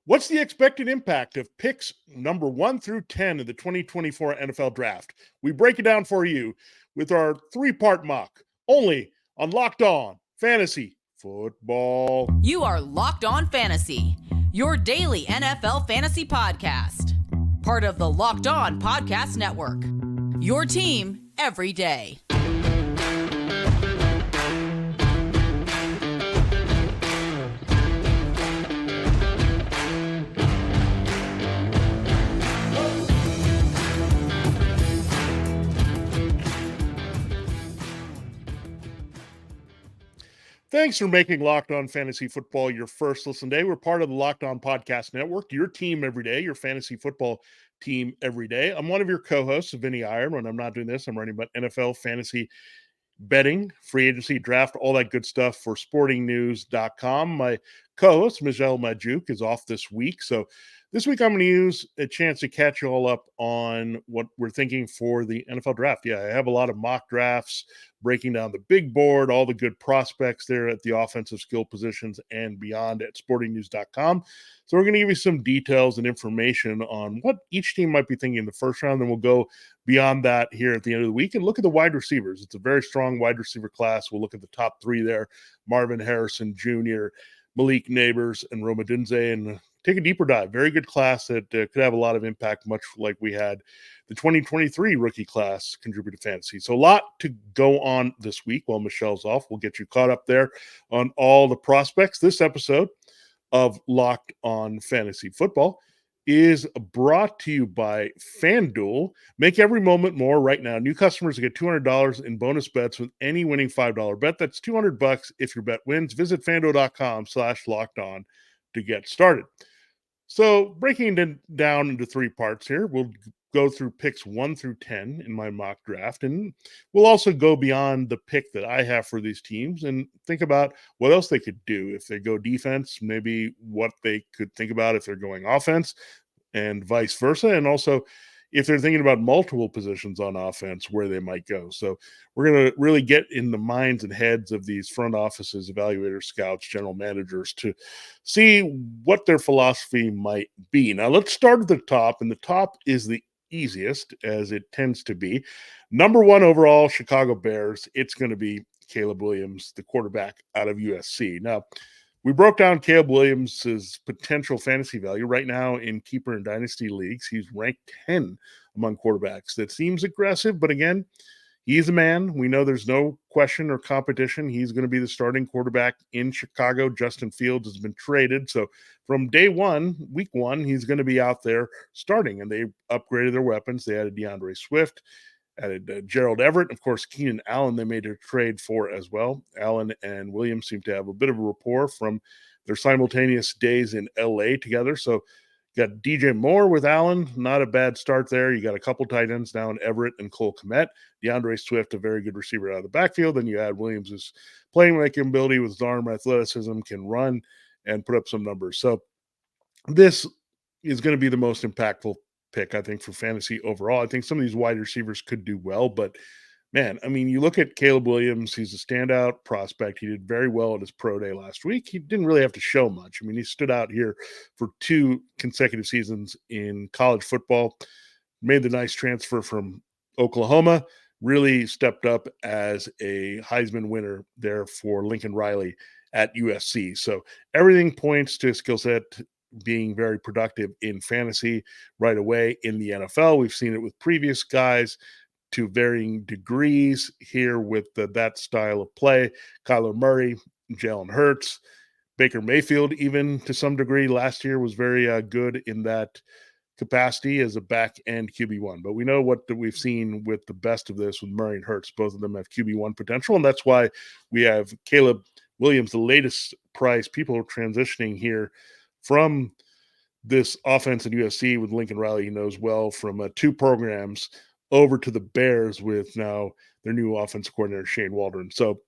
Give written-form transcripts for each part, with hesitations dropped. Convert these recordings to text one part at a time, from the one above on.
What's the expected impact of picks number 1 through 10 of the 2024 NFL Draft? We break it down for you with our three-part mock, only on Locked On Fantasy Football. You are Locked On Fantasy, your daily NFL fantasy podcast. Part of the Locked On Podcast Network, your team every day. Thanks for making Locked On Fantasy Football your first listen day. We're part of the Locked On Podcast Network, your team every day, your fantasy football team every day. I'm one of your co-hosts, Vinnie Iyer. When I'm not doing this, I'm writing about NFL fantasy betting, free agency, draft, all that good stuff for sportingnews.com. My co-host, Michelle Majuk, is off this week. So this week I'm going to use a chance to catch you all up on what we're thinking for the NFL draft. Yeah, I have a lot of mock drafts, breaking down the big board, all the good prospects there at the offensive skill positions and beyond at sportingnews.com. So we're going to give you some details and information on what each team might be thinking in the first round. Then we'll go beyond that here at the end of the week and look at the wide receivers. It's a very strong wide receiver class. We'll look at the top three there: Marvin Harrison Jr., Malik, Nabers, and Odunze, and take a deeper dive. Very good class that could have a lot of impact, much like we had the 2023 rookie class contribute to fantasy. So a lot to go on this week while Michelle's off. We'll get you caught up there on all the prospects. This episode of Locked On Fantasy Football is brought to you by FanDuel. Make every moment more right now. New customers get $200 in bonus bets with any winning $5 bet. That's $200 if your bet wins. Visit FanDuel.com/lockedon to get started. So breaking it down into three parts here, we'll go through picks 1 through 10 in my mock draft, and we'll also go beyond the pick that I have for these teams and think about what else they could do. If they go defense, maybe what they could think about if they're going offense, and vice versa. And also, if they're thinking about multiple positions on offense, where they might go. So we're going to really get in the minds and heads of these front offices, evaluators, scouts, general managers to see what their philosophy might be. Now, let's start at the top, and the top is the easiest, as it tends to be. Number 1 overall, Chicago Bears. It's going to be Caleb Williams, the quarterback out of USC. Now, we broke down Caleb Williams' potential fantasy value right now in keeper and dynasty leagues. He's ranked 10 among quarterbacks. That seems aggressive, but again, he's a man. We know there's no question or competition. He's going to be the starting quarterback in Chicago. Justin Fields has been traded. So from day one, week one, he's going to be out there starting. And they upgraded their weapons. They added DeAndre Swift, added Gerald Everett. Of course, Keenan Allen they made a trade for as well. Allen and Williams seem to have a bit of a rapport from their simultaneous days in L.A. together. So you got DJ Moore with Allen, not a bad start there. You got a couple tight ends now in Everett and Cole Kmet. DeAndre Swift, a very good receiver out of the backfield. Then you add Williams' playmaking ability with his arm athleticism, can run and put up some numbers. So this is going to be the most impactful pick, I think, for fantasy overall. I think some of these wide receivers could do well, but man, I mean, you look at Caleb Williams, he's a standout prospect. He did very well at his pro day last week. He didn't really have to show much. I mean, he stood out here for 2 consecutive seasons in college football, made the nice transfer from Oklahoma, really stepped up as a Heisman winner there for Lincoln Riley at USC. So everything points to skill set being very productive in fantasy right away in the NFL. We've seen it with previous guys to varying degrees here with that style of play. Kyler Murray, Jalen Hurts, Baker Mayfield, even to some degree last year was very good in that capacity as a back end QB1. But we know what we've seen with the best of this with Murray and Hurts. Both of them have QB1 potential, and that's why we have Caleb Williams, the latest price. People are transitioning here from this offense at USC with Lincoln Riley, he knows well, from 2 programs over to the Bears with now their new offensive coordinator, Shane Waldron. So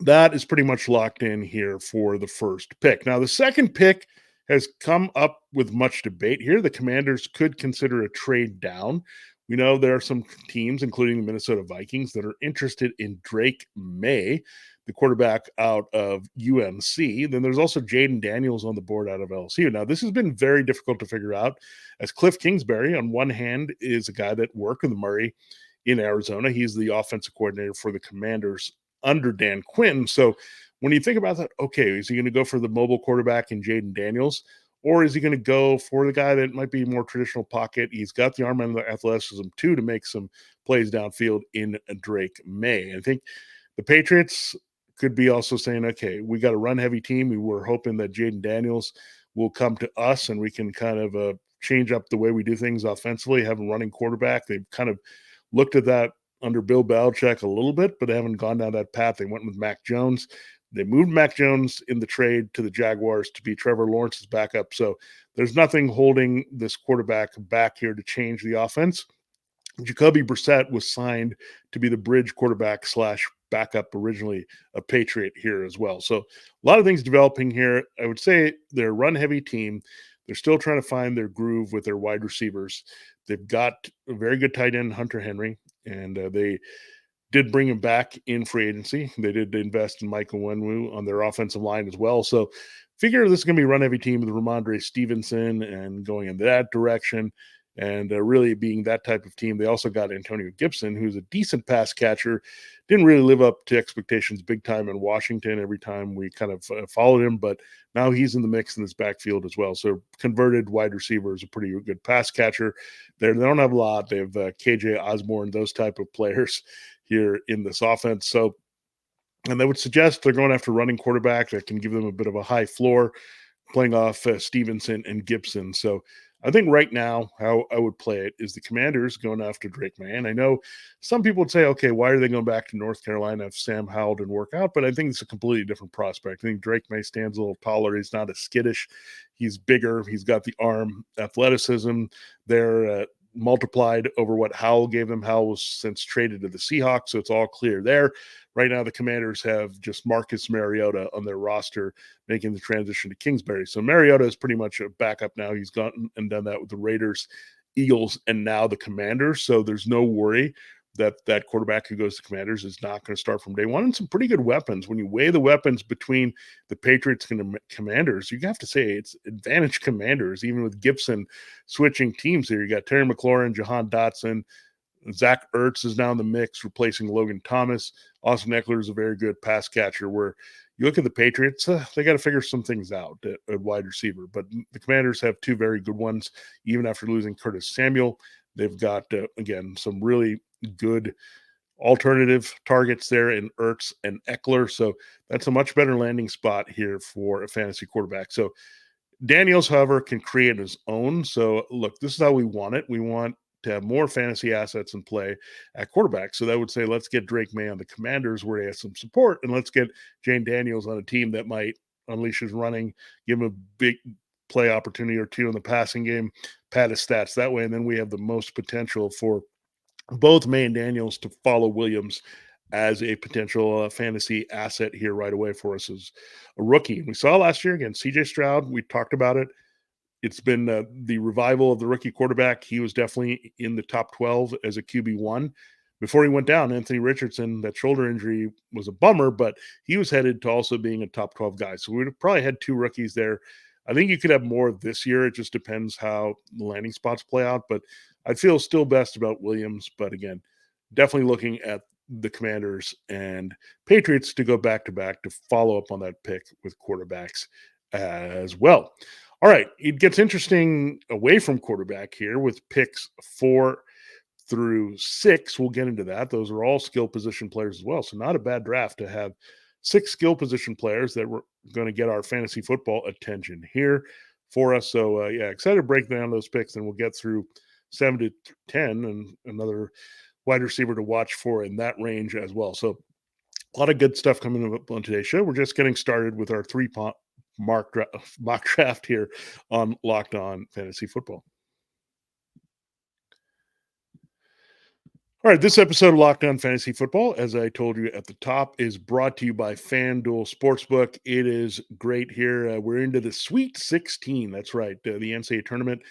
that is pretty much locked in here for the first pick. Now, the second pick has come up with much debate here. The Commanders could consider a trade down. We know there are some teams, including the Minnesota Vikings, that are interested in Drake Maye. the quarterback out of UNC. Then there's also Jayden Daniels on the board out of LSU. Now, this has been very difficult to figure out, as Cliff Kingsbury, on one hand, is a guy that worked with Murray in Arizona. He's the offensive coordinator for the Commanders under Dan Quinn. So when you think about that, okay, is he going to go for the mobile quarterback in Jayden Daniels? Or is he going to go for the guy that might be more traditional pocket? He's got the arm and the athleticism, too, to make some plays downfield in Drake Maye. I think the Patriots could be also saying, okay, we got a run-heavy team. We were hoping that Jayden Daniels will come to us and we can kind of change up the way we do things offensively, have a running quarterback. They've kind of looked at that under Bill Belichick a little bit, but they haven't gone down that path. They went with Mac Jones. They moved Mac Jones in the trade to the Jaguars to be Trevor Lawrence's backup. So there's nothing holding this quarterback back here to change the offense. Jacoby Brissett was signed to be the bridge quarterback / backup, originally a Patriot here as well. So a lot of things developing here. I would say they're a run-heavy team. They're still trying to find their groove with their wide receivers. They've got a very good tight end, Hunter Henry, and they did bring him back in free agency. They did invest in Michael Onwenu on their offensive line as well. So figure this is going to be a run-heavy team with Ramondre Stevenson and going in that direction and really being that type of team. They also got Antonio Gibson, who's a decent pass catcher. Didn't really live up to expectations big time in Washington every time we kind of followed him, but now he's in the mix in this backfield as well. So converted wide receiver is a pretty good pass catcher. They don't have a lot. They have KJ Osborne, those type of players here in this offense. So, and they would suggest they're going after running quarterback that can give them a bit of a high floor, playing off Stevenson and Gibson. So I think right now how I would play it is the Commanders going after Drake Maye. And I know some people would say, okay, why are they going back to North Carolina if Sam Howell didn't work out? But I think it's a completely different prospect. I think Drake Maye stands a little taller. He's not as skittish. He's bigger. He's got the arm athleticism. They're multiplied over what Howell gave them. Howell was since traded to the Seahawks, so it's all clear there. Right now, the Commanders have just Marcus Mariota on their roster, making the transition to Kingsbury. So Mariota is pretty much a backup now. He's gone and done that with the Raiders, Eagles, and now the Commanders. So there's no worry that that quarterback who goes to Commanders is not going to start from day one. And some pretty good weapons. When you weigh the weapons between the Patriots and the Commanders, you have to say it's advantage Commanders, even with Gibson switching teams here. You got Terry McLaurin, Jahan Dotson, Zach Ertz is now in the mix, replacing Logan Thomas. Austin Eckler is a very good pass catcher. Where you look at the Patriots, they got to figure some things out at wide receiver. But the Commanders have two very good ones, even after losing Curtis Samuel. They've got, again, some really good alternative targets there in Ertz and Eckler. So that's a much better landing spot here for a fantasy quarterback. So Daniels, however, can create his own. So look, this is how we want it. We want to have more fantasy assets in play at quarterback. So that would say, let's get Drake Maye on the Commanders where he has some support, and let's get Jayden Daniels on a team that might unleash his running, give him a big play opportunity or two in the passing game, pad his stats that way. And then we have the most potential for both Maye and Daniels to follow Williams as a potential fantasy asset here right away for us as a rookie. We saw last year again, CJ Stroud, we talked about it. It's been the revival of the rookie quarterback. He was definitely in the top 12 as a QB1. Before he went down, Anthony Richardson, that shoulder injury was a bummer, but he was headed to also being a top 12 guy. So we would have probably had two rookies there. I think you could have more this year. It just depends how the landing spots play out. But I'd feel still best about Williams. But again, definitely looking at the Commanders and Patriots to go back-to-back to follow up on that pick with quarterbacks as well. All right, it gets interesting away from quarterback here with picks 4 through 6. We'll get into that. Those are all skill position players as well. So not a bad draft to have 6 skill position players that were going to get our fantasy football attention here for us. So, excited to break down those picks, and we'll get through 7 to 10 and another wide receiver to watch for in that range as well. So a lot of good stuff coming up on today's show. We're just getting started with our 3-point mock draft here on Locked On Fantasy Football. All right, this episode of Locked On Fantasy Football, as I told you at the top, is brought to you by FanDuel Sportsbook. It is great here. We're into the Sweet 16. That's right. The NCAA tournament,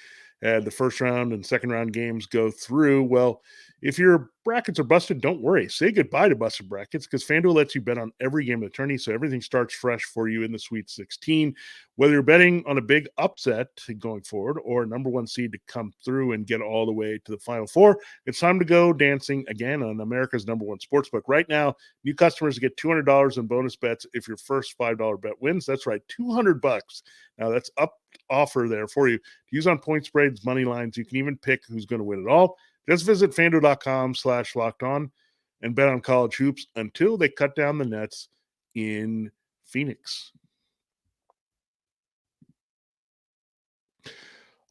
the first round and second round games go through. Well, If your brackets are busted, don't worry. Say goodbye to busted brackets because FanDuel lets you bet on every game of the tourney, so everything starts fresh for you in the Sweet 16. Whether you're betting on a big upset going forward or a number one seed to come through and get all the way to the Final Four, it's time to go dancing again on America's number one sportsbook. Right now, new customers get $200 in bonus bets if your first $5 bet wins. That's right, $200. Now, that's up offer there for you to use on point spreads, money lines. You can even pick who's going to win it all. Just visit fanduel.com/lockedon and bet on college hoops until they cut down the nets in Phoenix.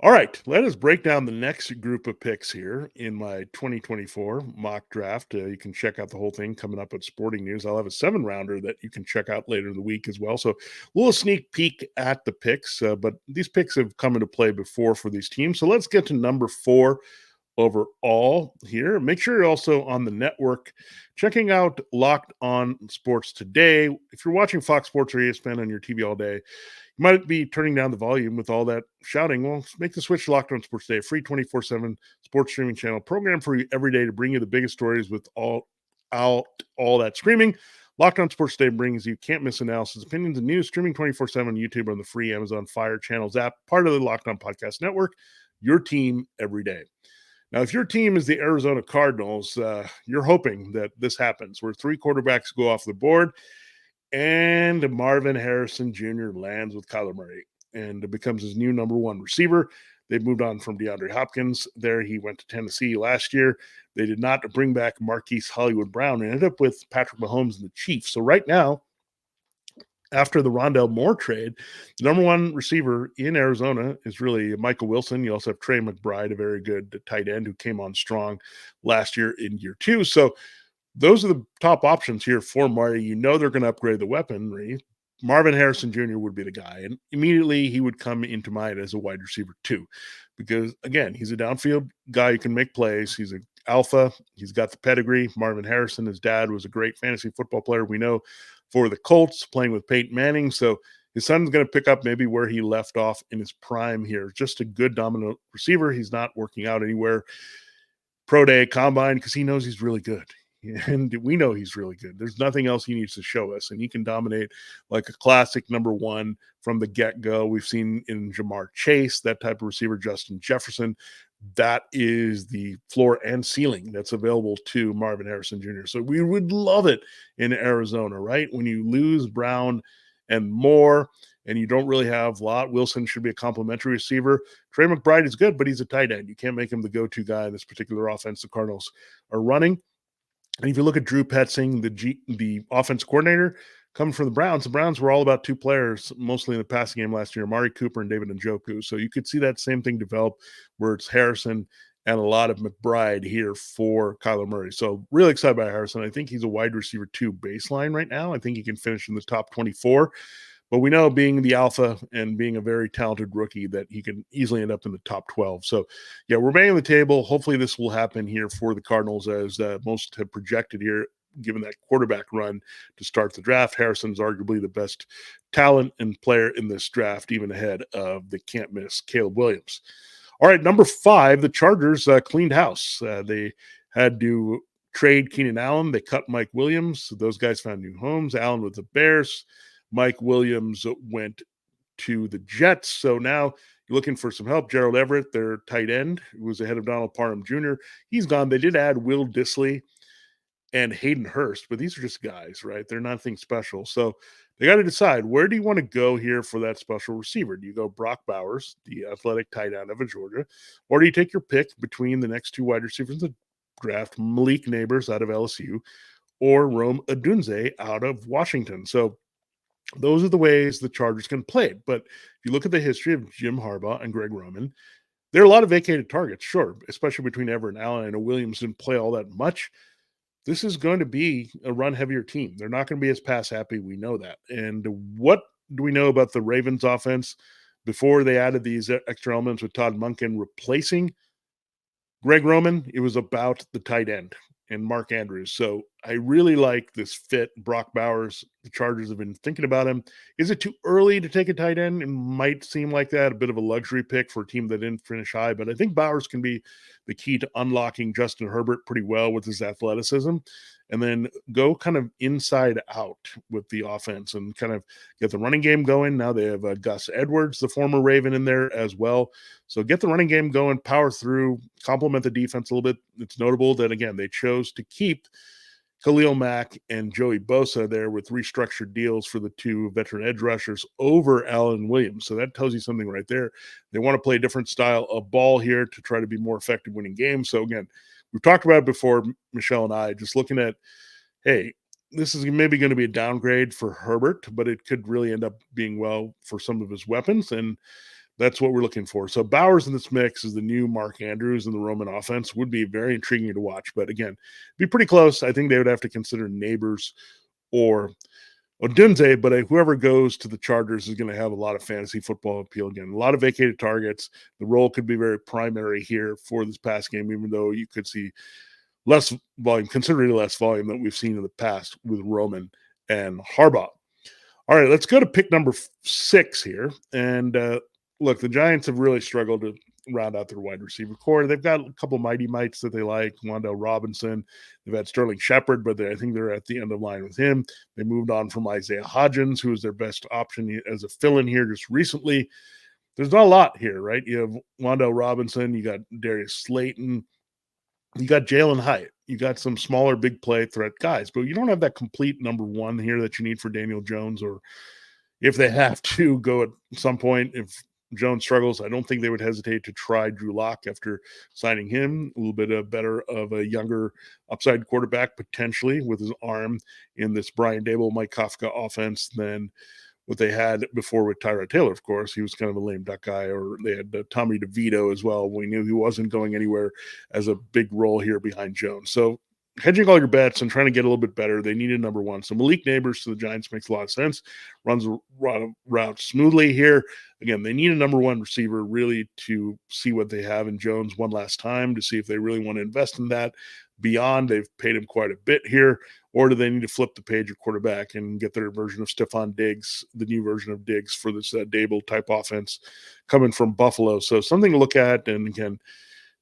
All right, let us break down the next group of picks here in my 2024 mock draft. You can check out the whole thing coming up at Sporting News. I'll have a 7-rounder that you can check out later in the week as well. So a little sneak peek at the picks, but these picks have come into play before for these teams. So let's get to number 4 overall here. Make sure you're also on the network checking out Locked On Sports Today. If you're watching Fox Sports or ESPN on your TV all day, you might be turning down the volume with all that shouting. Well, make the switch to Locked On Sports Today, a free 24/7 sports streaming channel program for you every day to bring you the biggest stories with all that screaming. Locked On Sports Today brings you can't miss analysis, opinions, and news streaming 24/7 on YouTube on the free Amazon Fire Channels app, part of the Locked On Podcast Network, your team every day. Now, if your team is the Arizona Cardinals, you're hoping that this happens, where 3 quarterbacks go off the board and Marvin Harrison Jr. lands with Kyler Murray and becomes his new number 1 receiver. They've moved on from DeAndre Hopkins. There he went to Tennessee last year. They did not bring back Marquise Hollywood Brown and ended up with Patrick Mahomes and the Chiefs. So right now, after the Rondale Moore trade, the number 1 receiver in Arizona is really Michael Wilson. You also have Trey McBride, a very good tight end who came on strong last year in year 2. So those are the top options here for Marty. You know they're going to upgrade the weaponry. Marvin Harrison Jr. would be the guy. And immediately he would come into mind as a wide receiver too. Because, again, he's a downfield guy who can make plays. He's an alpha. He's got the pedigree. Marvin Harrison, his dad, was a great fantasy football player. We know for the Colts, playing with Peyton Manning. So his son's going to pick up maybe where he left off in his prime here. Just a good dominant receiver. He's not working out anywhere. Pro day, combine, because he knows he's really good. And we know he's really good. There's nothing else he needs to show us. And he can dominate like a classic number 1 from the get-go. We've seen in Jamar Chase, that type of receiver, Justin Jefferson. That is the floor and ceiling that's available to Marvin Harrison Jr. So we would love it in Arizona, right? When you lose Brown and Moore and you don't really have Lott, Wilson should be a complimentary receiver. Trey McBride is good, but he's a tight end. You can't make him the go-to guy in this particular offense the Cardinals are running. And if you look at Drew Petzing, the offense coordinator, coming from the Browns were all about 2 players, mostly in the passing game last year, Amari Cooper and David Njoku. So you could see that same thing develop where it's Harrison and a lot of McBride here for Kyler Murray. So really excited by Harrison. I think he's a wide receiver 2 baseline right now. I think he can finish in the top 24. But we know, being the alpha and being a very talented rookie, that he can easily end up in the top 12. So, yeah, we're banging the table. Hopefully this will happen here for the Cardinals, as most have projected here, given that quarterback run to start the draft. Harrison's arguably the best talent and player in this draft, even ahead of the can't-miss Caleb Williams. All right, number 5, the Chargers cleaned house. They had to trade Keenan Allen. They cut Mike Williams. So those guys found new homes. Allen with the Bears. Mike Williams went to the Jets. So now you're looking for some help. Gerald Everett, their tight end, who was ahead of Donald Parham Jr., he's gone. They did add Will Dissly and Hayden Hurst, but these are just guys, right? They're nothing special. So they got to decide, where do you want to go here for that special receiver? Do you go Brock Bowers, the athletic tight end of Georgia, or do you take your pick between the next 2 wide receivers in the draft, Malik Nabers out of LSU or Rome Odunze out of Washington? So those are the ways the Chargers can play it. But if you look at the history of Jim Harbaugh and Greg Roman, there are a lot of vacated targets, sure, especially between Everett and Allen. I know Williams didn't play all that much. This is going to be a run-heavier team. They're not going to be as pass-happy. We know that. And what do we know about the Ravens offense before they added these extra elements with Todd Monken replacing Greg Roman? It was about the tight end. and Mark Andrews. So I really like this fit. Brock Bowers, the Chargers have been thinking about him. Is it too early to take a tight end? It might seem like that, a bit of a luxury pick for a team that didn't finish high, but I think Bowers can be the key to unlocking Justin Herbert pretty well with his athleticism, and then go kind of inside out with the offense and kind of get the running game going. Now they have Gus Edwards, the former Raven, in there as well. So get the running game going, power through, complement the defense a little bit. It's notable that, again, they chose to keep Khalil Mack and Joey Bosa there with restructured deals for the two veteran edge rushers over Allen Williams. So that tells you something right there. They want to play a different style of ball here to try to be more effective winning games. So again, we've talked about it before, Michelle and I, just looking at, hey, this is maybe going to be a downgrade for Herbert, but it could really end up being well for some of his weapons. And that's what we're looking for. So Bowers in this mix is the new Mark Andrews in the Roman offense. Would be very intriguing to watch. But again, be pretty close. I think they would have to consider Nabers or Odunze, but whoever goes to the Chargers is going to have a lot of fantasy football appeal. Again, a lot of vacated targets. The role could be very primary here for this pass game, even though you could see less volume, considerably less volume than we've seen in the past with Roman and Harbaugh. All right, let's go to pick number 6 here. And look, the Giants have really struggled to round out their wide receiver core. They've got a couple mighty mites that they like, Wan'Dale Robinson. They've had Sterling Shepard, but I think they're at the end of line with him. They moved on from Isaiah Hodgins, who was their best option as a fill-in here just recently. There's not a lot here, right? You have Wan'Dale Robinson, you got Darius Slayton, you got Jalen Hyatt, you got some smaller big play threat guys, but you don't have that complete number one here that you need for Daniel Jones, or if they have to go at some point, if Jones struggles, I don't think they would hesitate to try Drew Lock after signing him. A little bit better of a younger upside quarterback, potentially, with his arm in this Brian Daboll, Mike Kafka offense than what they had before with Tyrod Taylor, of course. He was kind of a lame duck guy, or they had Tommy DeVito as well. We knew he wasn't going anywhere as a big role here behind Jones. So hedging all your bets and trying to get a little bit better, they needed number one. So Malik Nabers to the Giants makes a lot of sense. Runs route smoothly here. Again, they need a number one receiver really to see what they have in Jones one last time, to see if they really want to invest in that. Beyond, they've paid him quite a bit here, or do they need to flip the page at quarterback and get their version of Stephon Diggs, the new version of Diggs for this Dable type offense coming from Buffalo? So something to look at. And again,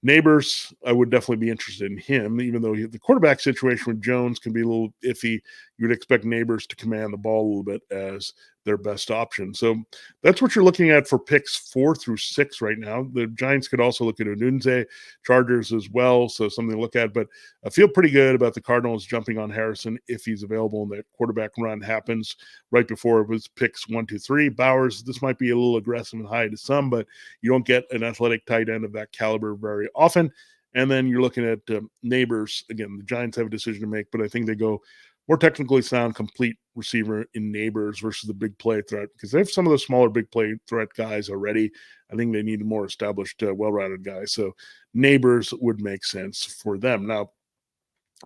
Nabers, I would definitely be interested in him, even though the quarterback situation with Jones can be a little iffy. You would expect Nabers to command the ball a little bit as their best option. So that's what you're looking at for picks 4 through 6 right now. The Giants could also look at Odunze, Chargers as well, so something to look at. But I feel pretty good about the Cardinals jumping on Harrison if he's available and that quarterback run happens right before it was picks 1, 2, 3. Bowers, this might be a little aggressive and high to some, but you don't get an athletic tight end of that caliber very often. And then you're looking at Nabers. Again, the Giants have a decision to make, but I think they go more technically sound, complete receiver in Nabers versus the big play threat, because they have some of the smaller big play threat guys already. I think they need a more established, well-rounded guy. So Nabers would make sense for them. Now,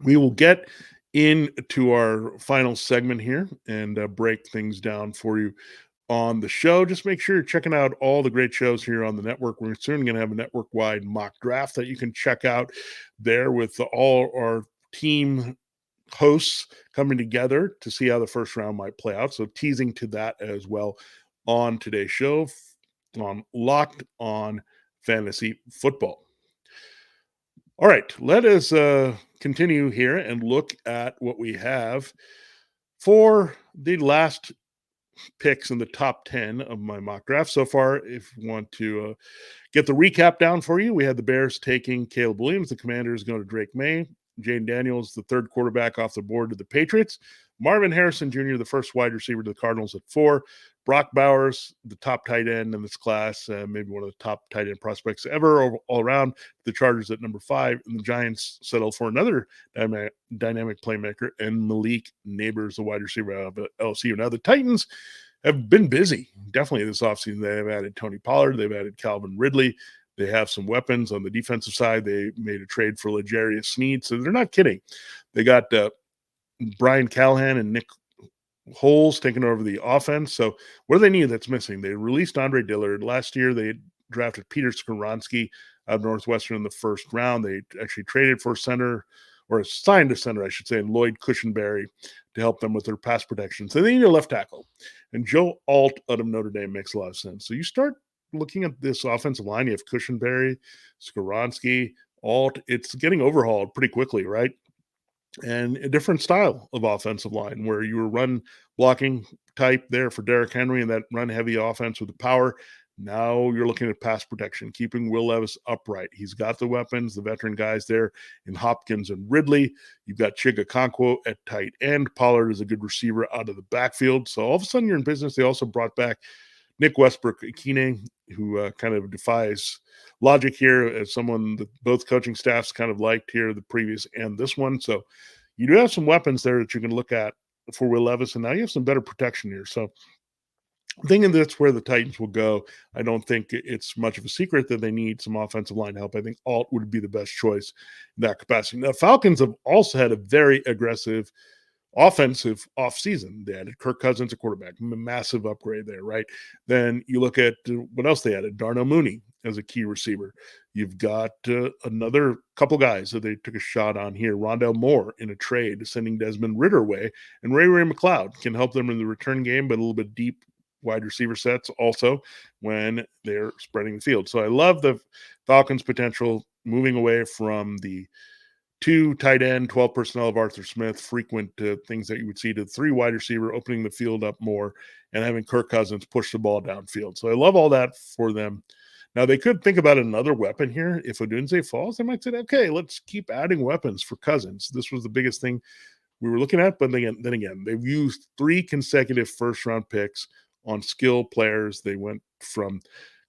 we will get into our final segment here and break things down for you on the show. Just make sure you're checking out all the great shows here on the network. We're soon going to have a network-wide mock draft that you can check out there with all our team hosts coming together to see how the first round might play out. So teasing to that as well on today's show on Locked On Fantasy Football. All right, let us continue here and look at what we have for the last picks in the top 10 of my mock draft so far. If you want to get the recap down for you, we had the Bears taking Caleb Williams. The Commanders going to Drake Maye. Jayden Daniels, the third quarterback off the board to the Patriots. Marvin Harrison Jr., the first wide receiver to the Cardinals at 4. Brock Bowers, the top tight end in this class, maybe one of the top tight end prospects ever all around. The Chargers at number 5. And the Giants settled for another dynamic playmaker, and Malik Nabers, the wide receiver out of LSU. Now, the Titans have been busy, definitely this offseason. They have added Tony Pollard. They've added Calvin Ridley. They have some weapons on the defensive side. They made a trade for L'Jarius Sneed, so they're not kidding. They got Brian Callahan and Nick Holes taking over the offense. So what do they need that's missing? They released Andre Dillard. Last year, they drafted Peter Skoronski out of Northwestern in the first round. They actually traded for center or assigned a center, I should say, and Lloyd Cushenberry to help them with their pass protection. So they need a left tackle. And Joe Alt out of Notre Dame makes a lot of sense. So you start looking at this offensive line. You have Cushenberry, Skoronski, Alt. It's getting overhauled pretty quickly, right? And a different style of offensive line where you were run blocking type there for Derrick Henry and that run heavy offense with the power. Now you're looking at pass protection, keeping Will Levis upright. He's got the weapons, the veteran guys there in Hopkins and Ridley. You've got Chigakonkwo at tight end. Pollard is a good receiver out of the backfield. So all of a sudden you're in business. They also brought back Nick Westbrook-Ikine, who kind of defies logic here as someone that both coaching staffs kind of liked here, the previous and this one. So you do have some weapons there that you can look at for Will Levis, and now you have some better protection here. So I'm thinking that's where the Titans will go. I don't think it's much of a secret that they need some offensive line help. I think Alt would be the best choice in that capacity. Now, Falcons have also had a very aggressive offensive offseason. They added Kirk Cousins, a quarterback, massive upgrade there, right? Then you look at what else they added. Darnell Mooney as a key receiver. You've got another couple guys that they took a shot on here. Rondell Moore in a trade, sending Desmond Ridder away. And Ray McLeod can help them in the return game, but a little bit deep wide receiver sets also when they're spreading the field. So I love the Falcons' potential moving away from the 2 tight end, 12 personnel of Arthur Smith, frequent things that you would see, to 3 wide receiver, opening the field up more and having Kirk Cousins push the ball downfield. So I love all that for them. Now, they could think about another weapon here. If Odunze falls, they might say, okay, let's keep adding weapons for Cousins. This was the biggest thing we were looking at. But then again, they've used 3 consecutive first-round picks on skill players. They went from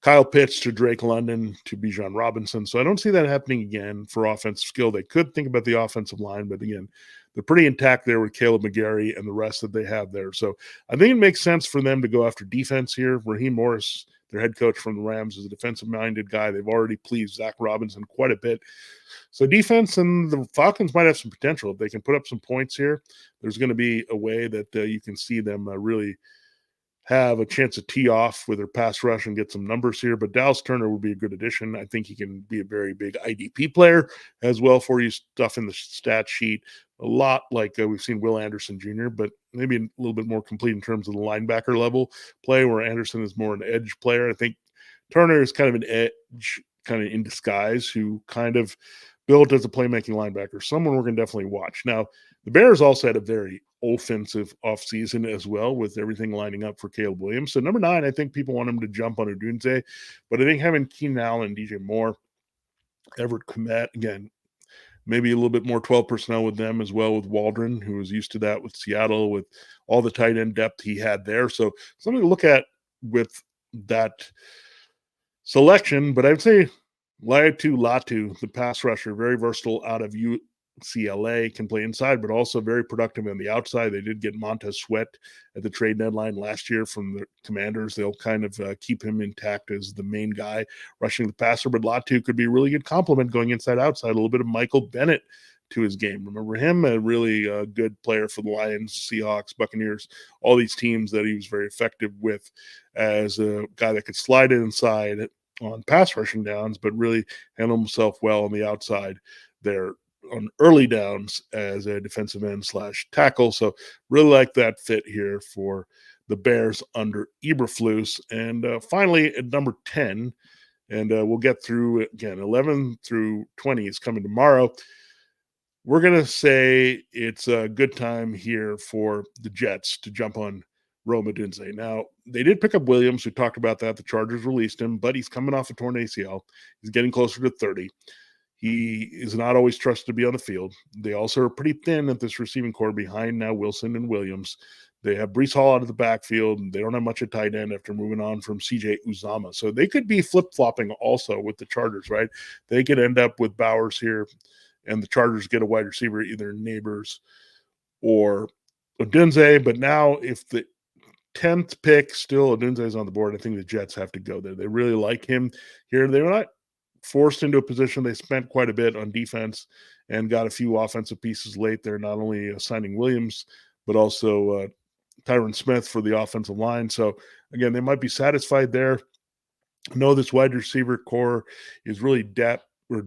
Kyle Pitts to Drake London to Bijan Robinson. So I don't see that happening again for offensive skill. They could think about the offensive line, but again, they're pretty intact there with Caleb McGarry and the rest that they have there. So I think it makes sense for them to go after defense here. Raheem Morris, their head coach from the Rams, is a defensive-minded guy. They've already pleased Zach Robinson quite a bit. So defense, and the Falcons might have some potential. If they can put up some points here, there's going to be a way that you can see them really have a chance to tee off with their pass rush and get some numbers here. But Dallas Turner would be a good addition. I think he can be a very big IDP player as well for you, stuff in the stat sheet, a lot like we've seen Will Anderson Jr., but maybe a little bit more complete in terms of the linebacker level play, where Anderson is more an edge player. I think Turner is kind of an edge, kind of in disguise, who kind of built as a playmaking linebacker, someone we're going to definitely watch. Now, the Bears also had a very offensive offseason as well, with everything lining up for Caleb Williams. So number 9, I think people want him to jump on Odunze, but I think having Keenan Allen, DJ Moore, Everett Komet, again, maybe a little bit more 12 personnel with them as well, with Waldron, who was used to that with Seattle, with all the tight end depth he had there. So something to look at with that selection. But I'd say Latu, the pass rusher, very versatile out of UCLA, can play inside, but also very productive on the outside. They did get Montez Sweat at the trade deadline last year from the Commanders. They'll kind of keep him intact as the main guy rushing the passer, but Latu could be a really good complement going inside-outside, a little bit of Michael Bennett to his game. Remember him, a really good player for the Lions, Seahawks, Buccaneers, all these teams that he was very effective with as a guy that could slide inside on pass rushing downs, but really handle himself well on the outside there on early downs as a defensive end / tackle. So really like that fit here for the Bears under Eberflus. And finally at number 10, and we'll get through again, 11 through 20 is coming tomorrow. We're going to say it's a good time here for the Jets to jump on Rome Odunze. Now, they did pick up Williams. We talked about that. The Chargers released him, but he's coming off a torn ACL. He's getting closer to 30. He is not always trusted to be on the field. They also are pretty thin at this receiving core behind now Wilson and Williams. They have Breece Hall out of the backfield, and they don't have much at tight end after moving on from CJ Uzama. So they could be flip-flopping also with the Chargers, right? They could end up with Bowers here, and the Chargers get a wide receiver, either Nabers or Odunze. But now if the 10th pick, still Odunze is on the board, I think the Jets have to go there. They really like him here. They were not forced into a position. They spent quite a bit on defense and got a few offensive pieces late there, not only signing Williams, but also Tyron Smith for the offensive line. So, again, they might be satisfied there. I know this wide receiver core is really depth or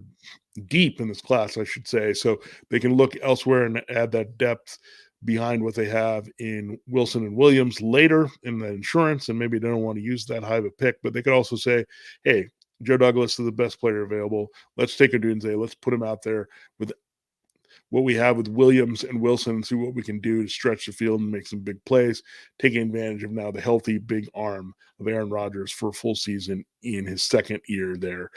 deep in this class, I should say. So they can look elsewhere and add that depth behind what they have in Wilson and Williams later in the insurance, and maybe they don't want to use that high of a pick, but they could also say, hey, Joe Douglas is the best player available. Let's take Odunze. Let's put him out there with what we have with Williams and Wilson and see what we can do to stretch the field and make some big plays, taking advantage of now the healthy big arm of Aaron Rodgers for a full season in his second year there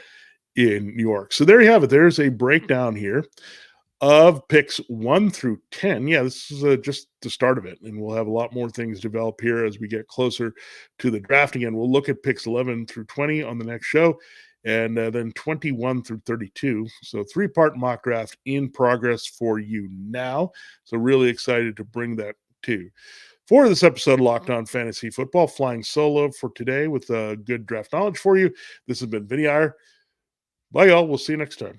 in New York. So there you have it. There's a breakdown here of picks 1 through 10. Yeah, this is just the start of it, and we'll have a lot more things develop here as we get closer to the draft. Again, we'll look at picks 11 through 20 on the next show, and then 21 through 32. So 3-part mock draft in progress for you now. So really excited to bring that to. For this episode of Locked On Fantasy Football, flying solo for today with good draft knowledge for you. This has been Vinnie Iyer. Bye, y'all. We'll see you next time.